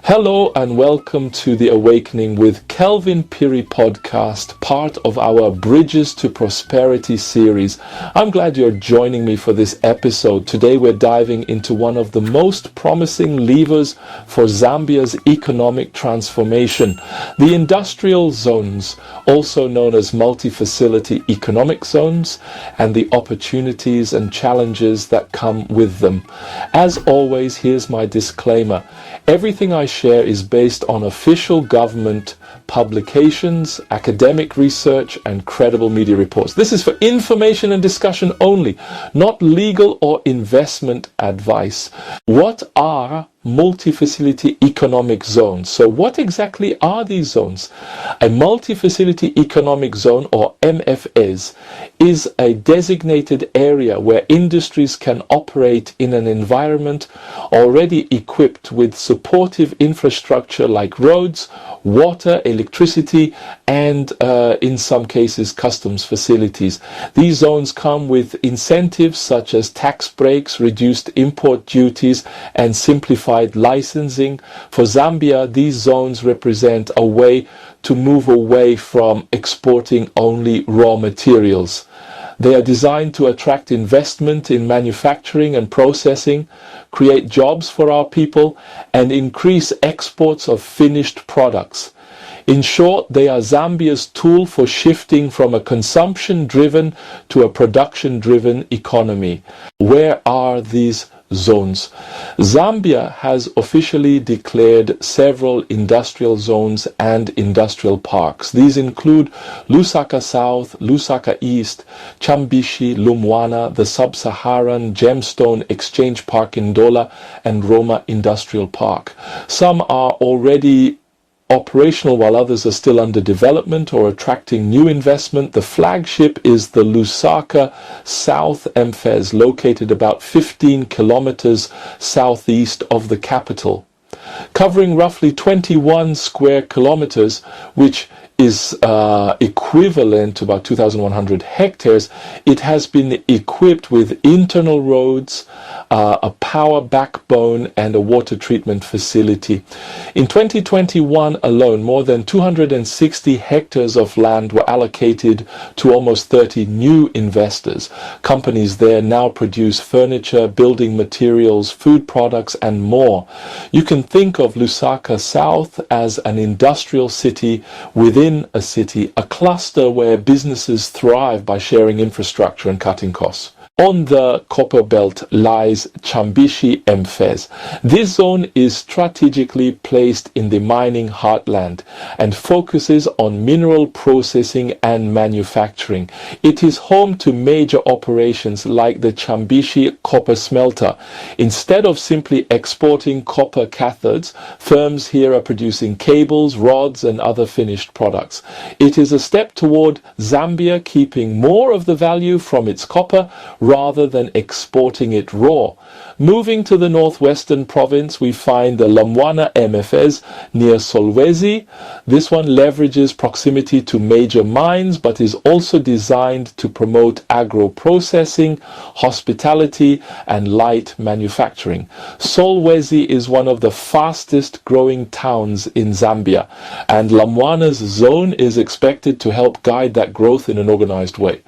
Hello and welcome to the Awakening with Kelvin Phiri Podcast, part of our Bridges to Prosperity series. I'm glad you're joining me for this episode. Today we're diving into one of the most promising levers for Zambia's economic transformation, the industrial zones, also known as multi-facility economic zones, and the opportunities and challenges that come with them. As always, here's my disclaimer. Everything I share is based on official government publications, academic research, and credible media reports. This is for information and discussion only, not legal or investment advice. What are multi-facility economic zones? So what exactly are these zones? A multi-facility economic zone, or MFEZ, is a designated area where industries can operate in an environment already equipped with supportive infrastructure like roads, water, electricity, and in some cases customs facilities. These zones come with incentives such as tax breaks, reduced import duties, and simplified licensing. For Zambia, these zones represent a way to move away from exporting only raw materials. They are designed to attract investment in manufacturing and processing, create jobs for our people, and increase exports of finished products. In short, they are Zambia's tool for shifting from a consumption-driven to a production-driven economy. Where are these zones? Zambia has officially declared several industrial zones and industrial parks. These include Lusaka South, Lusaka East, Chambishi, Lumwana, the Sub-Saharan, Gemstone Exchange Park in Ndola, and Roma Industrial Park. Some are already operational while others are still under development or attracting new investment. The flagship is the Lusaka South MFEZ, located about 15 kilometers southeast of the capital. Covering roughly 21 square kilometers, which is equivalent to about 2,100 hectares, it has been equipped with internal roads, a power backbone, and a water treatment facility. In 2021 alone, more than 260 hectares of land were allocated to almost 30 new investors. Companies there now produce furniture, building materials, food products, and more. You can think of Lusaka South as an industrial city within a city, a cluster where businesses thrive by sharing infrastructure and cutting costs. On the copper belt lies Chambishi MFEZ. This zone is strategically placed in the mining heartland and focuses on mineral processing and manufacturing. It is home to major operations like the Chambishi copper smelter. Instead of simply exporting copper cathodes, firms here are producing cables, rods, and other finished products. It is a step toward Zambia keeping more of the value from its copper rather than exporting it raw. Moving to the northwestern province, we find the Lumwana MFEZ near Solwezi. This one leverages proximity to major mines, but is also designed to promote agro-processing, hospitality, and light manufacturing. Solwezi is one of the fastest growing towns in Zambia, and Lumwana's zone is expected to help guide that growth in an organized way.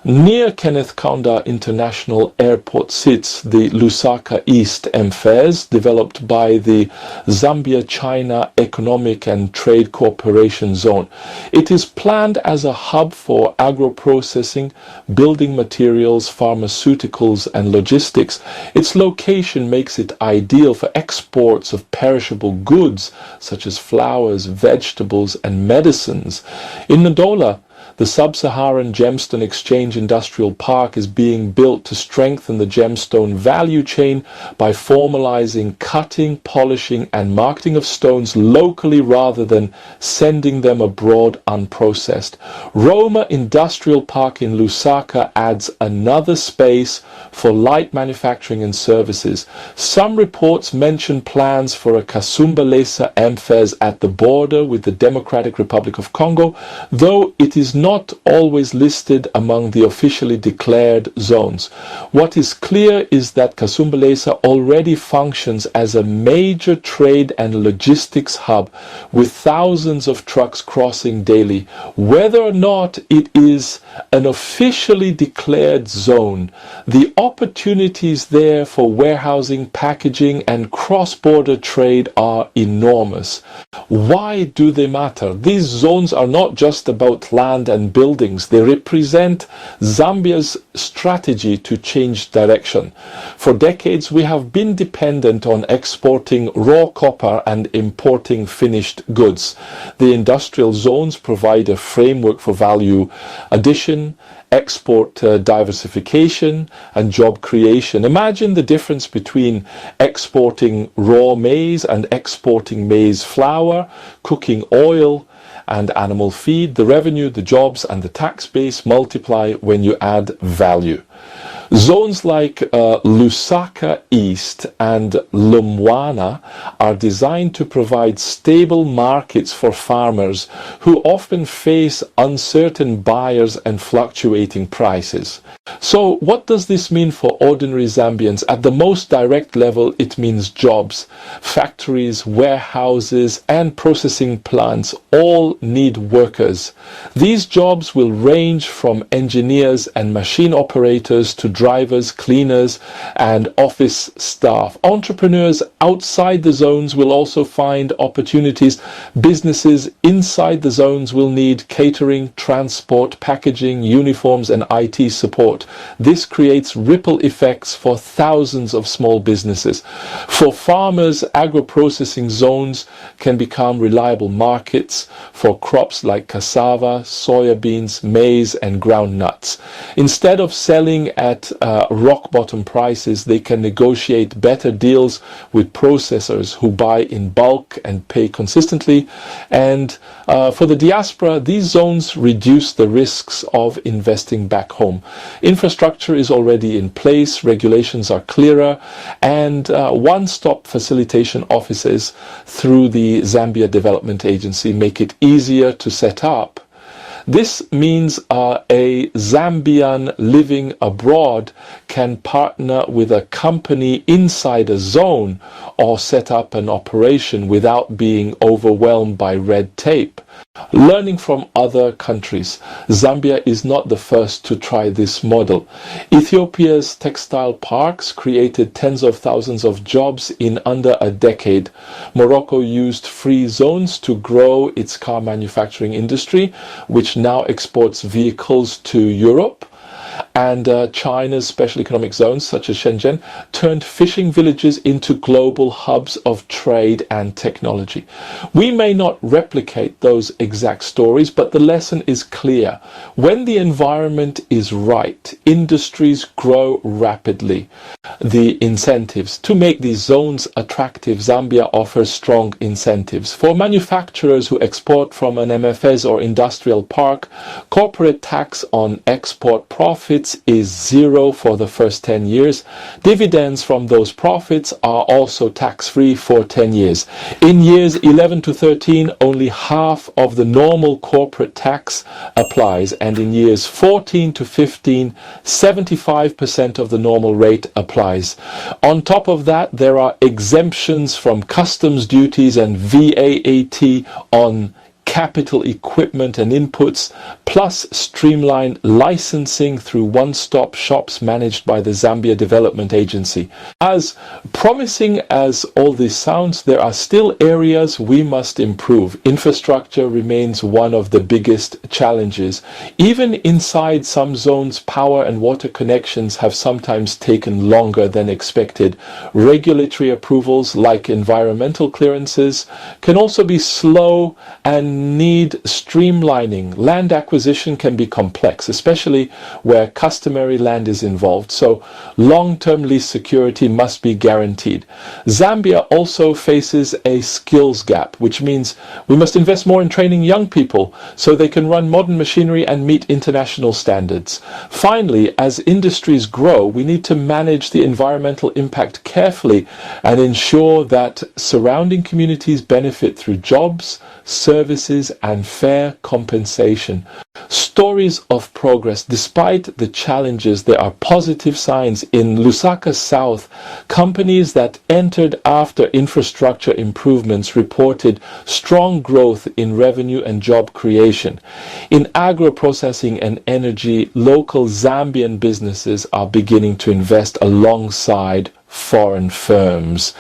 Near Kenneth Kaunda International Airport sits the Lusaka East MFEZ, developed by the Zambia-China Economic and Trade Cooperation Zone. It is planned as a hub for agro-processing, building materials, pharmaceuticals, and logistics. Its location makes it ideal for exports of perishable goods such as flowers, vegetables, and medicines. In Ndola, The Sub-Saharan Gemstone Exchange Industrial Park is being built to strengthen the gemstone value chain by formalizing cutting, polishing and marketing of stones locally rather than sending them abroad unprocessed. Roma Industrial Park in Lusaka adds another space for light manufacturing and services. Some reports mention plans for a Kasumbalesa MFEZ at the border with the Democratic Republic of Congo, though it is not always listed among the officially declared zones. What is clear is that Kasumbalesa already functions as a major trade and logistics hub with thousands of trucks crossing daily. Whether or not it is an officially declared zone, the opportunities there for warehousing, packaging and cross-border trade are enormous. Why do they matter? These zones are not just about land and buildings. They represent Zambia's strategy to change direction. For decades, we have been dependent on exporting raw copper and importing finished goods. The industrial zones provide a framework for value addition, export diversification and job creation. Imagine the difference between exporting raw maize and exporting maize flour, cooking oil and animal feed. The revenue, the jobs and the tax base multiply when you add value. Zones like Lusaka East and Lumwana are designed to provide stable markets for farmers who often face uncertain buyers and fluctuating prices. So what does this mean for ordinary Zambians? At the most direct level, it means jobs. Factories, warehouses and processing plants all need workers. These jobs will range from engineers and machine operators to drivers, cleaners and office staff. Entrepreneurs outside the zones will also find opportunities. Businesses inside the zones will need catering, transport, packaging, uniforms and IT support. This creates ripple effects for thousands of small businesses. For farmers, agro-processing zones can become reliable markets for crops like cassava, soya beans, maize and ground nuts. Instead of selling at rock bottom prices, they can negotiate better deals with processors who buy in bulk and pay consistently. And for the diaspora, these zones reduce the risks of investing back home. Infrastructure is already in place, regulations are clearer, and one-stop facilitation offices through the Zambia Development Agency make it easier to set up. This means a Zambian living abroad can partner with a company inside a zone or set up an operation without being overwhelmed by red tape. Learning from other countries, Zambia is not the first to try this model. Ethiopia's textile parks created tens of thousands of jobs in under a decade. Morocco used free zones to grow its car manufacturing industry, which now exports vehicles to Europe. And China's special economic zones, such as Shenzhen, turned fishing villages into global hubs of trade and technology. We may not replicate those exact stories, but the lesson is clear. When the environment is right, industries grow rapidly. The incentives to make these zones attractive, Zambia offers strong incentives. For manufacturers who export from an MFEZ or industrial park, corporate tax on export profits is zero for the first 10 years. Dividends from those profits are also tax-free for 10 years. In years 11 to 13, only half of the normal corporate tax applies, and in years 14 to 15, 75% of the normal rate applies. On top of that, there are exemptions from customs duties and VAT on capital equipment and inputs, plus streamlined licensing through one-stop shops managed by the Zambia Development Agency. As promising as all this sounds, there are still areas we must improve. Infrastructure remains one of the biggest challenges. Even inside some zones, power and water connections have sometimes taken longer than expected. Regulatory approvals like environmental clearances can also be slow and need streamlining. Land acquisition can be complex, especially where customary land is involved, so long-term lease security must be guaranteed. Zambia also faces a skills gap, which means we must invest more in training young people so they can run modern machinery and meet international standards. Finally, as industries grow, we need to manage the environmental impact carefully and ensure that surrounding communities benefit through jobs, services, and fair compensation. Stories of progress. Despite the challenges, there are positive signs. In Lusaka South, companies that entered after infrastructure improvements reported strong growth in revenue and job creation. In agro-processing and energy, local Zambian businesses are beginning to invest alongside foreign firms,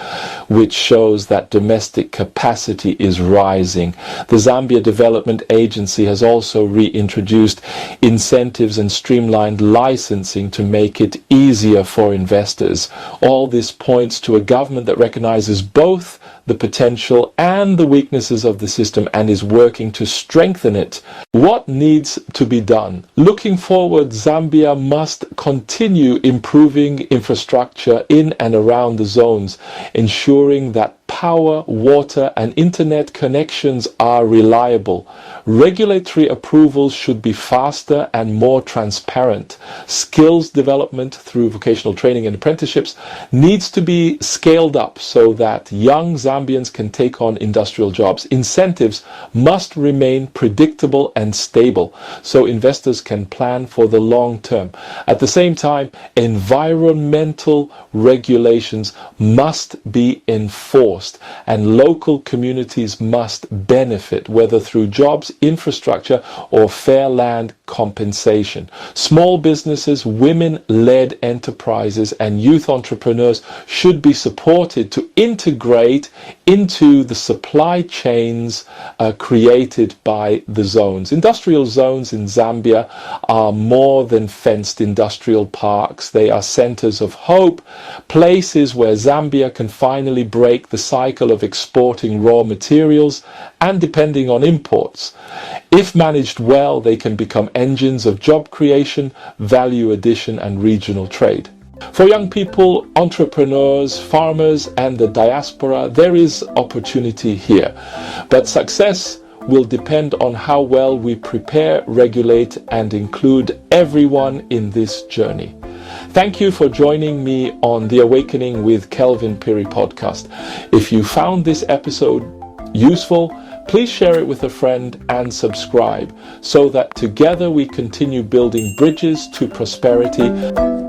which shows that domestic capacity is rising. The Zambia Development Agency has also reintroduced incentives and streamlined licensing to make it easier for investors. All this points to a government that recognizes both the potential and the weaknesses of the system and is working to strengthen it. What needs to be done? Looking forward, Zambia must continue improving infrastructure in and around the zones, ensuring that power, water, and internet connections are reliable. Regulatory approvals should be faster and more transparent. Skills development through vocational training and apprenticeships needs to be scaled up so that young Zambians can take on industrial jobs. Incentives must remain predictable and stable so investors can plan for the long term. At the same time, environmental regulations must be enforced, and local communities must benefit, whether through jobs, infrastructure, or fair land compensation. Small businesses, women-led enterprises, and youth entrepreneurs should be supported to integrate into the supply chains created by the zones. Industrial zones in Zambia are more than fenced industrial parks. They are centers of hope, places where Zambia can finally break the cycle of exporting raw materials and depending on imports. If managed well, they can become engines of job creation, value addition, and regional trade. For young people, entrepreneurs, farmers, and the diaspora, there is opportunity here. But success will depend on how well we prepare, regulate, and include everyone in this journey. Thank you for joining me on the Awakening with Kelvin Phiri podcast. If you found this episode useful, please share it with a friend and subscribe so that together we continue building bridges to prosperity.